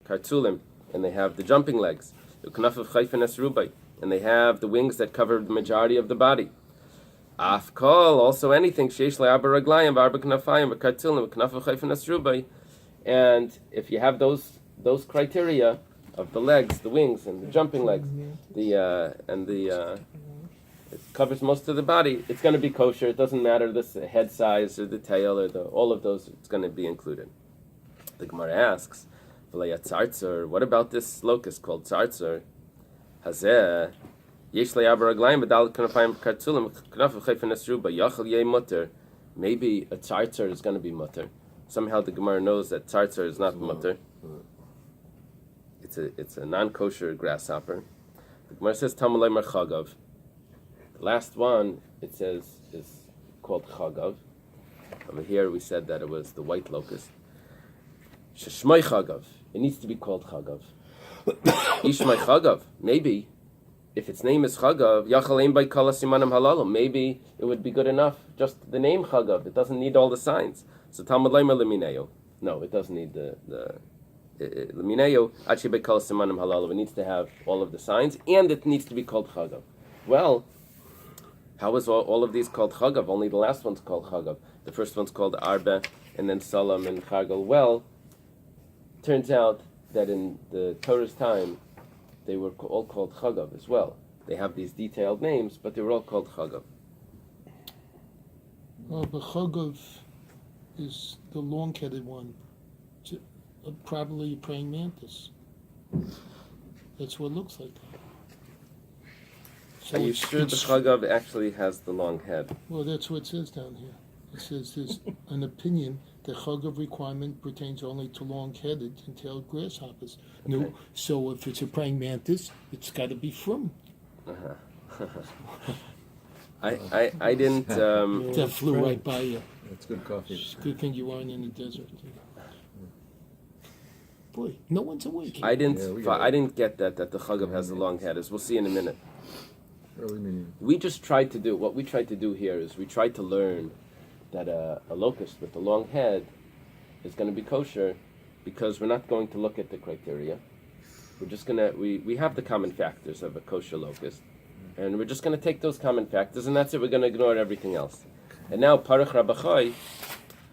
kartulim, and they have the jumping legs. Uknafav chayfen esrubai, and they have the wings that cover the majority of the body. Afkol, also anything sheish le'arba raglayim v'arba knafayim v'kartulim v'knafav chayfen esrubai, and if you have those criteria of the legs, the wings, and the jumping legs, it covers most of the body, it's going to be kosher. It doesn't matter the head size or the tail or all of those, it's going to be included. The Gemara asks, what about this locust called tzartzar? Hazeh, yesh le'arba raglayim v'dal knafayim v'kartulim v'knafav chayfen esrubai yachal yeh mutter. Maybe a tzartzar is going to be mutter. Somehow the Gemara knows that tzartzar is not mutter. It's a non-kosher grasshopper. The Gemara says Tamalei Mar Chagav. The last one it says is called Chagav. Over here we said that it was the white locust. Sheshmai Chagav. It needs to be called Chagav. Ishmai Chagav. Maybe if its name is Chagav, Yachaleim by Kala Simanim Halalim. Maybe it would be good enough. Just the name Chagav. It doesn't need all the signs. So Talmud Leimer Lemineo. No, it doesn't need the Lemineo. Achi by Kala Simanim Halalim. It needs to have all of the signs, and it needs to be called Chagav. Well, how is all of these called Chagav? Only the last one's called Chagav. The first one's called Arba, and then Salam and Chargal. Well, turns out that in the Torah's time, they were all called Chagav as well. They have these detailed names, but they were all called Chagav. Well, the Chagav is the long-headed one. Probably a praying mantis. That's what it looks like. So are you sure the Chagav actually has the long head? Well, that's what it says down here. It says there's an opinion that Chagav requirement pertains only to long-headed and tailed grasshoppers. Okay. No, so if it's a praying mantis, it's got to be from. I didn't. That flew right by you. That's good coffee. It's a good thing you weren't in the desert. Boy, no one's awake. I didn't get that the Chagav has a long head, as we'll see in a minute. We just tried to do, what we tried to do here is we tried to learn that a locust with a long head is going to be kosher because we're not going to look at the criteria. We're just going to, we have the common factors of a kosher locust, and we're just going to take those common factors, and that's it. We're going to ignore everything else. And now, Parach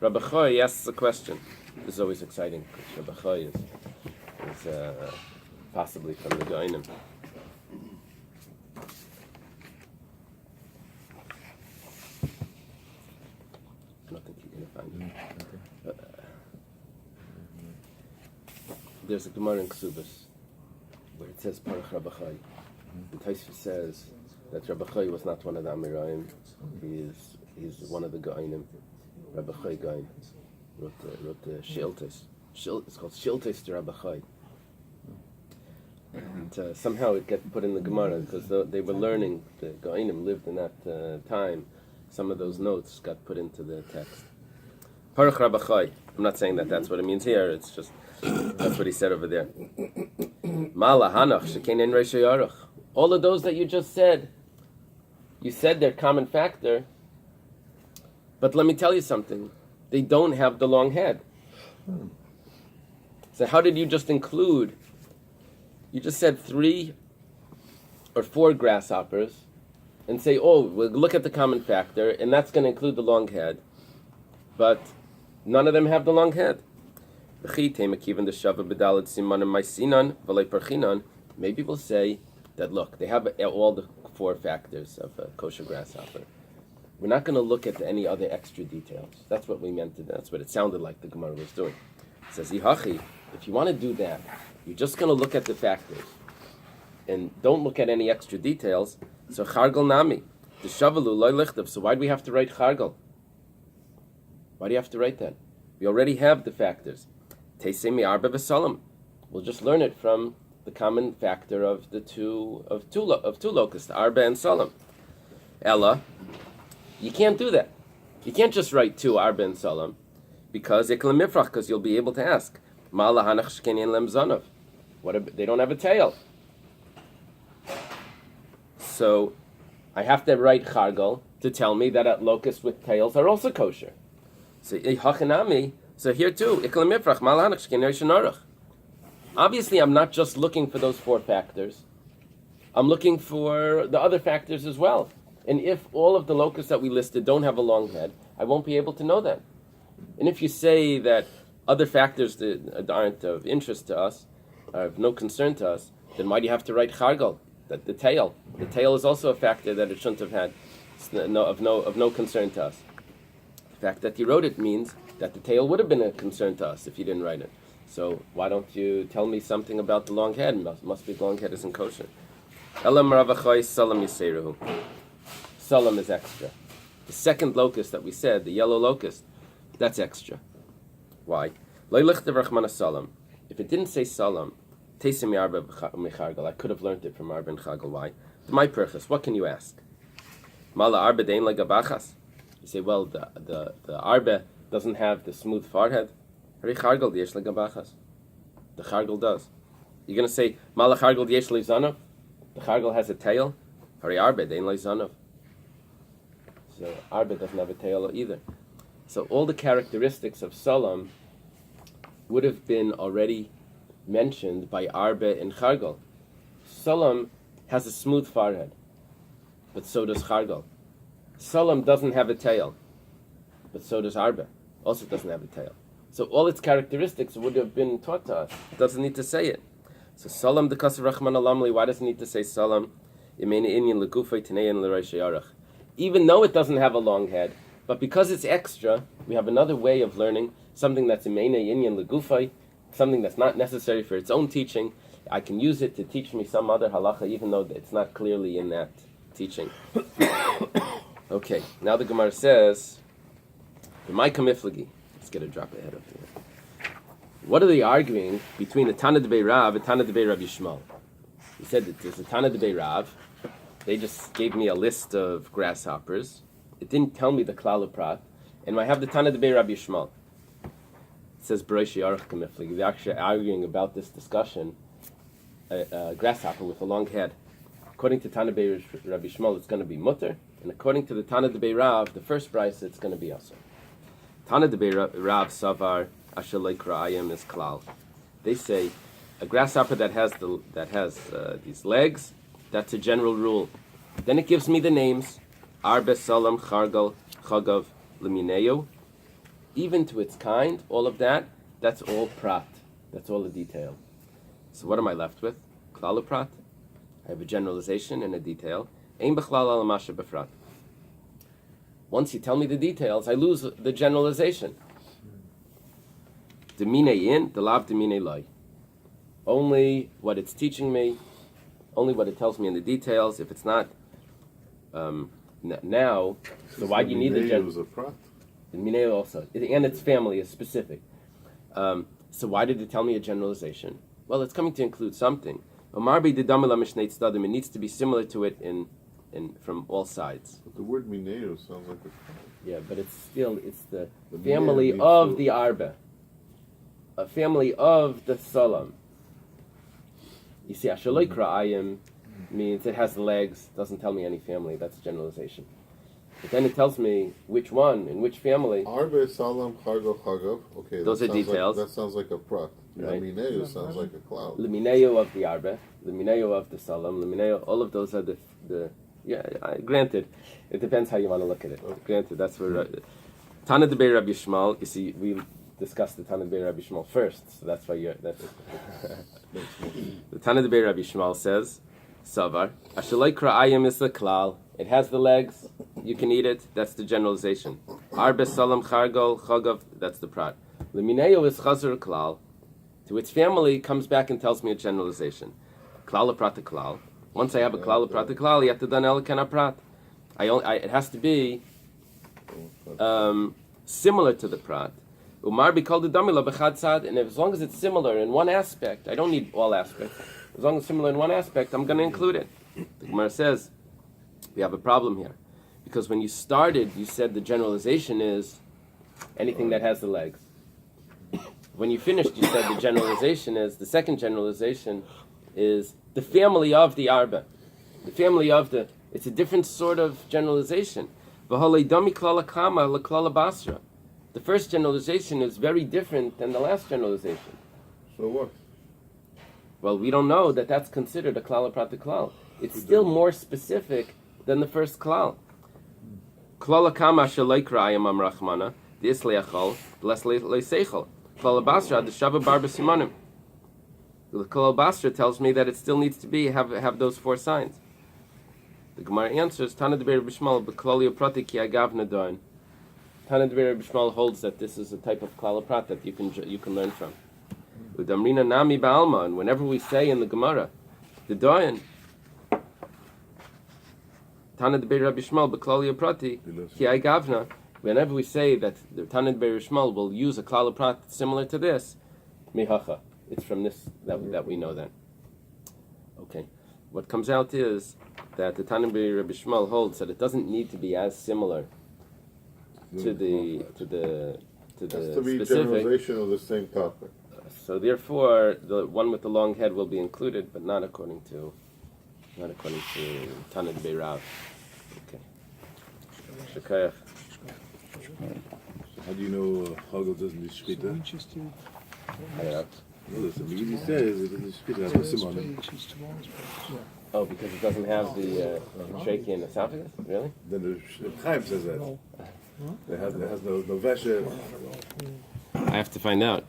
Rabbi asks a question. This is always exciting, because Rabbi is possibly from the Goinim. I don't think you're going to find it. Okay. There's a Gemara in Ksubas where it says Parach Rabbi. And Taisva says that Rabbi was not one of the Amirayim. He's one of the Goinim. Rabbi Goin wrote the Shiltes. It's called Shiltes to Rabbi. And somehow it got put in the Gemara because they were learning. The Goinim lived in that time. Some of those notes got put into the text. Parach Rabbi. I'm not saying that that's what it means here. It's just that's what he said over there. Mala Hanach Shekein Reish Yarach. All of those that you just said, you said they're common factor. But let me tell you something. They don't have the long head. So how did you just include? You just said 3 or 4 grasshoppers and say, oh, we'll look at the common factor, and that's going to include the long head. But none of them have the long head. Maybe we'll say that, look, they have all the 4 factors of a kosher grasshopper. We're not going to look at any other extra details. That's what we meant to do. That's what it sounded like the Gemara was doing. It says, Ihachi, if you want to do that, you're just going to look at the factors and don't look at any extra details. So Chargal Nami, the Shavalu Loy Lichtav. So why do we have to write Chargal? Why do you have to write that? We already have the factors. Teisemi Arba V'Salam. We'll just learn it from the common factor of two locusts, Arba and Salam. Ella, you can't do that. You can't just write 2 Arba and Salam because you'll be able to ask. Ma'ala Hanach Shkenin Lem Zanov. They don't have a tail. So I have to write Chargal to tell me that locusts with tails are also kosher. So Hachanami. So here too, Ikla Mifrach Ma'ala Hanach Shkenin Reish Narach. Obviously, I'm not just looking for those 4 factors. I'm looking for the other factors as well. And if all of the locusts that we listed don't have a long head, I won't be able to know that. And if you say that other factors that aren't of interest to us, are of no concern to us, then why do you have to write chargal, that the tail? The tail is also a factor that it shouldn't have had, of no concern to us. The fact that you wrote it means that the tail would have been a concern to us if you didn't write it. So why don't you tell me something about the long head? Must be the long head isn't kosher. Elam ravachai salam yiseruhu. Salam is extra. The second locust that we said, the yellow locust, that's extra. Why? Salam. If it didn't say salam, I could have learned it from arba and chagel. Why? My purchase. What can you ask? Mala arba dein legabachas. You say, well, the arba doesn't have the smooth forehead. Hari chargel yesh legabachas. The chargel does. You're going to say mala chargel yesh lezanav. The chargel has a tail. Hari arba dein lezanav. So arba doesn't have a tail either. So all the characteristics of salam would have been already mentioned by arba and chargel. Salam has a smooth forehead, but so does chargel. Salam doesn't have a tail, but so does arba. Also doesn't have a tail. So all its characteristics would have been taught to us. It doesn't need to say it. So salam the kasar rachman alamli. Why does it need to say salam? Even though it doesn't have a long head, but because it's extra, we have another way of learning something that's imena inyan legufay, something that's not necessary for its own teaching. I can use it to teach me some other halacha, even though it's not clearly in that teaching. Okay, now the Gemara says, let's get a drop ahead of here. What are they arguing between the Tana Debei Rav and Tana Debei Rabbi Yishmael? He said that there's a Tana Debei Rav. They just gave me a list of grasshoppers. It didn't tell me the klal prat. And I have the Tana Debei Rabbi Yishmael. It says B'reish Yarach Kamiflig. They're actually arguing about this discussion. A grasshopper with a long head. According to Tana Debei Rabbi Yishmael, it's going to be mutter. And according to the Tana Debei Rav, the first Bais, it's going to be also. Tana Debei Rav Savar Asher Kra'ayim is klal. They say a grasshopper that has these legs, that's a general rule. Then it gives me the names Arbe, Salam, Chargal, Chagav, Lemineo. Even to its kind, all of that, that's all prat. That's all the detail. So what am I left with? Klal prat. I have a generalization and a detail. Ein bechlal al masha befrat. Once you tell me the details, I lose the generalization. Demine in, delav demine loy. Only what it's teaching me, only what it tells me in the details. If it's not now, so why do you need the generalization? The mineo also, and its family is specific. So why did it tell me a generalization? Well, it's coming to include something. It needs to be similar to it in from all sides. But the word mineo sounds like a... Yeah, but it's the family of the arba, a family of the salam. You see, ashaloi kra'ayim means it has legs, doesn't tell me any family. That's generalization. But then it tells me which one, in which family. Arbe, Salam, Chargo, Chagav. Okay, those are details. That sounds like a prat. Right. Lemineo sounds like a cloud. Lemineo of the Arbe, Lemineo of the Salam, Lemineo, all of those are the granted. It depends how you want to look at it. Okay. Granted, that's where... Tana Debei Rabbi Yishmael, you see, we discussed the Tana Debei Rabbi Yishmael first, so that's why the Tana Debei Rabbi Yishmael says, Savar, Ashalai Kra'ayim is the klal. It has the legs, you can eat it, that's the generalization. Arbe, Salam, Chargol, Chagav, that's the prat. Lemineo is Chazur klal. To its family, comes back and tells me a generalization. Klal prat to klal. Once I have a klal prat to klal, you have to done elikana prat. It has to be similar to the prat. Umar be called the damila b'chad sad, and as long as it's similar in one aspect, I don't need all aspects. As long as it's similar in one aspect, I'm going to include it. The Gemara says we have a problem here, because when you started, you said the generalization is anything that has the legs. When you finished, you said the generalization is, the second generalization is the family of the arba. The family of the, it's a different sort of generalization. The first generalization is very different than the last generalization. So what? Well, we don't know that that's considered a klal prat klal. It's still more specific than the first klal. Klal kama shaleikra yamam rachmana di'isleachol bless leisechol klal basra d'shava bar b'simanim. The klal basra tells me that it still needs to be have those 4 signs. The Gemara answers Tana d'ber b'shmal b'klal yoprati ki agav nadoin. Tana d'ber b'shmal holds that this is a type of klal prat that you can learn from. Udamrina nami ba'alma, and whenever we say in the Gemara, the doyen, Tana d'ber Rabbi Shmuel b'klal yoprati ki agavna. Whenever we say that the Tana d'ber Shmuel will use a klal prat similar to this, mihacha. It's from this that we know then. Okay, what comes out is that the Tana d'ber Rabbi Shmuel holds that it doesn't need to be as similar to the Has to be specific. generalization of the same topic. So therefore, the one with the long head will be included, but not according to Tana d'ber Rav. Okay. Shekayach. How do you know Hagel doesn't do Shkita? Hayat. Well, listen, because he says it doesn't do Shkita, that's what's on. Oh, because it doesn't have the trachea and esophagus? Really? Then the Chaim says that. It has no vesher. I have to find out.